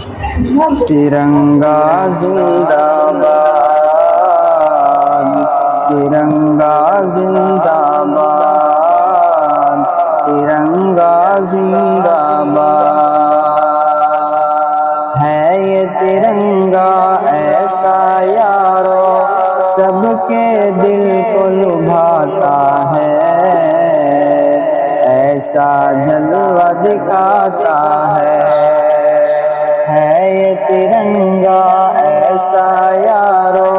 ترنگا زندہ باد، ترنگا زندہ باد، ترنگا زندہ باد۔ ہے یہ ترنگا ایسا یارو سب کے دل کو لبھاتا ہے، ایسا جلوہ دکھاتا ہے۔ ہے یہ ترنگا ایسا یارو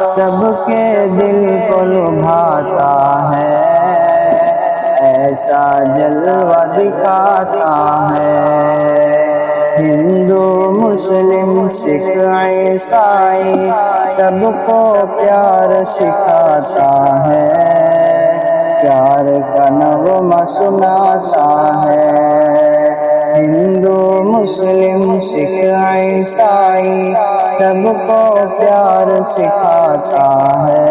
سب کے دل کو لبھاتا ہے، ایسا جلوہ دکھاتا ہے۔ ہندو مسلم سکھ عیسائی سب کو پیار سکھاتا ہے، پیار کا نغمہ سناتا ہے۔ ہندو مسلم سکھ عیسائی سب کو پیار سکھاتا ہے،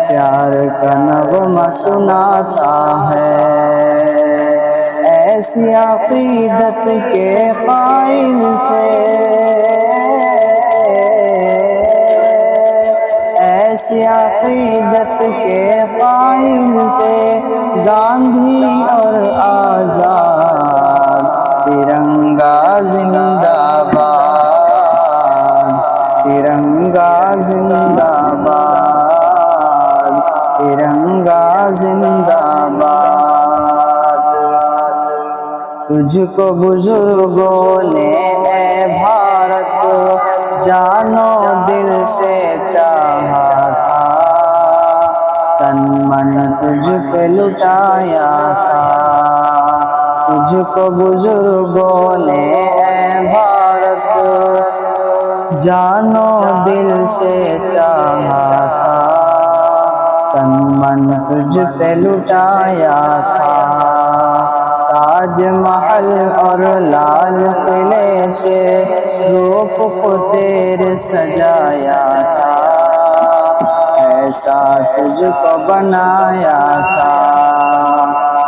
پیار کا نغمہ سناتا ہے۔ ایسی عقیدت کے قائل تھے، ایسی عقیدت کے قائل تھے گاندھی اور آزاد۔ ترنگا زندہ باد، ترنگا زندہ باد، ترنگا زندہ باد۔ تجھ کو بزرگوں نے اے بھارت جانو دل سے چاہا تھا، تن من تجھ پہ لٹایا تھا۔ تجھ کو بزرگوں نے اے بھارت جانو دل سے چاہا تھا، تن من تجھ پہ لٹایا تھا۔ تاج محل اور لال قلعے سے روپ کو تیرے سجایا تھا، ایسا تجھ کو بنایا تھا۔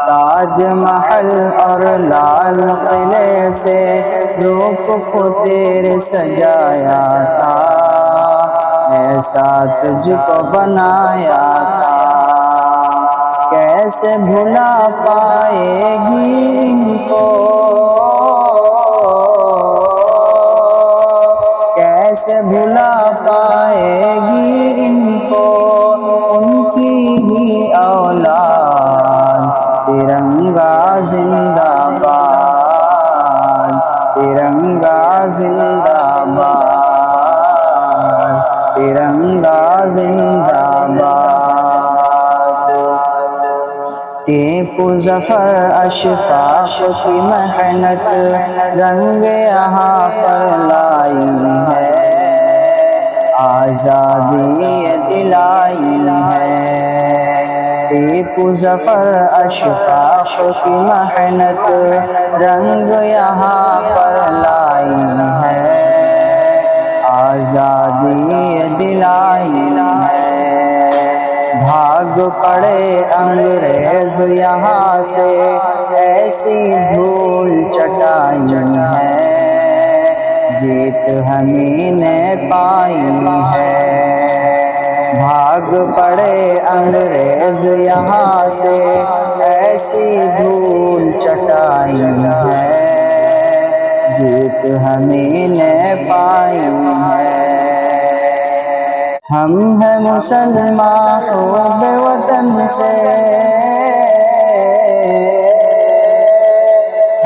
تاج محل اور لال قلعے سے روپ کو تیرے سجایا تھا، ایسا تجھ کو بنایا تھا۔ کیسے بھلا پائے گی ان کو، کیسے بھلا پائے گی ان کو ان کی ہی اولاد۔ ترنگا زندہ باد، ترنگا زندہ باد، ترنگا زندہ باد۔ ٹیپو ظفر اشفاق کی محنت رنگ یہاں پر لائی ہے، آزادی دلائی ہے۔ ٹیپو ظفر اشفاق کی محنت رنگ یہاں پر لائی ہے، آزادی دلائی ہے۔ بھاگ پڑے انگریز یہاں سے ایسی دھول چٹائی ہے، جیت ہمیں نے پائی ہے۔ بھاگ پڑے انگریز یہاں سے ایسی دھول چٹائی ہے، جیت ہمیں نے پائی ہے۔ ہم ہیں مسلمان خوب وطن سے،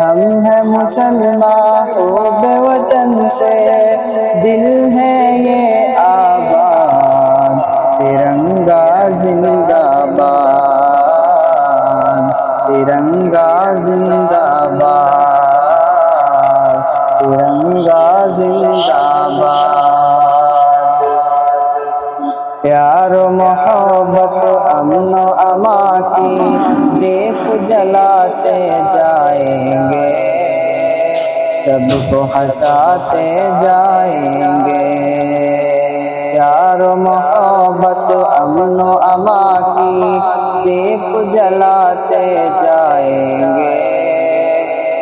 ہم ہیں مسلمان خوب وطن سے، دل ہے یہ آباد۔ ترنگا زندہ باد، ترنگا زندہ باد، ترنگا زندہ باد۔ پیار و محبت امن و امان کی دیپ جلاتے جائیں گے، سب کو ہنساتے جائیں گے۔ پیار و محبت امن و امان کی دیپ جلاتے جائیں گے،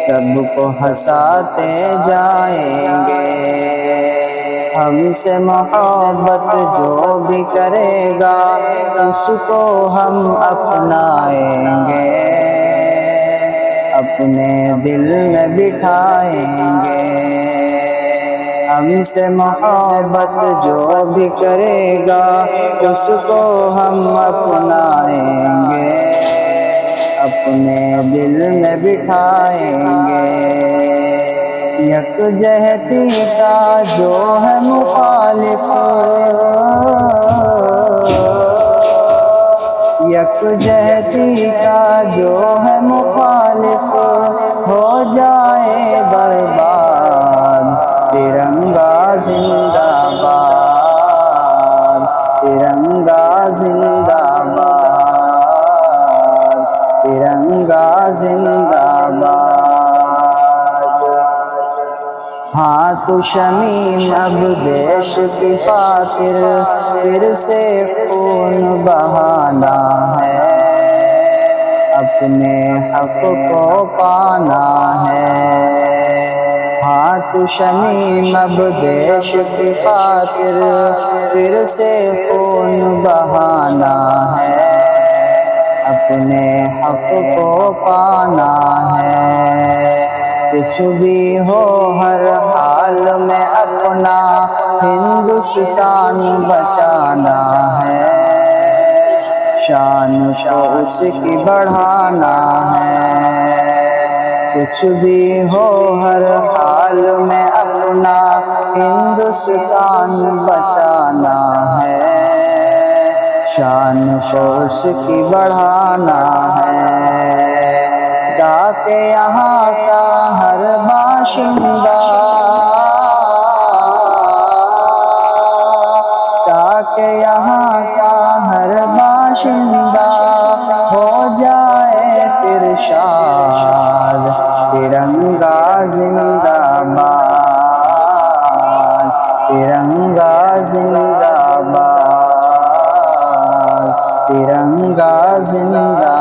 سب کو ہنساتے جائیں ہم سے محبت جو بھی کرے گا اس کو ہم اپنائیں گے، اپنے دل میں بٹھائیں گے۔ ہم سے محبت جو بھی کرے گا اس کو ہم اپنائیں گے، اپنے دل میں بٹھائیں گے۔ یکجہتی کا جو ہے مخالف، یکجہتی کا جو ہے مخالف ہو جائے برباد، ترنگا زندہ باد، ترنگا زندہ باد، ترنگا زندہ باد۔ ہاں تو شمیم اب دیش کی خاطر پھر سے خون بہانا ہے، اپنے حق کو پانا ہے۔ ہاں تو شمیم اب دیش کی خاطر پھر سے خون بہانا ہے، اپنے حق کو پانا ہے۔ کچھ بھی ہو ہر حال میں اپنا ہندوستان بچانا ہے، شان کو اس کی بڑھانا ہے۔ کچھ بھی ہو ہر حال میں اپنا ہندوستان بچانا ہے، شان کو اس کی بڑھانا ہے۔ تاکہ یہاں کا ہر باشندہ، تاکہ یہاں کا ہر باشندہ ہو جائے پھر شاد، ترنگا زندہ باد، ترنگا زندہ باد، ترنگا زندہ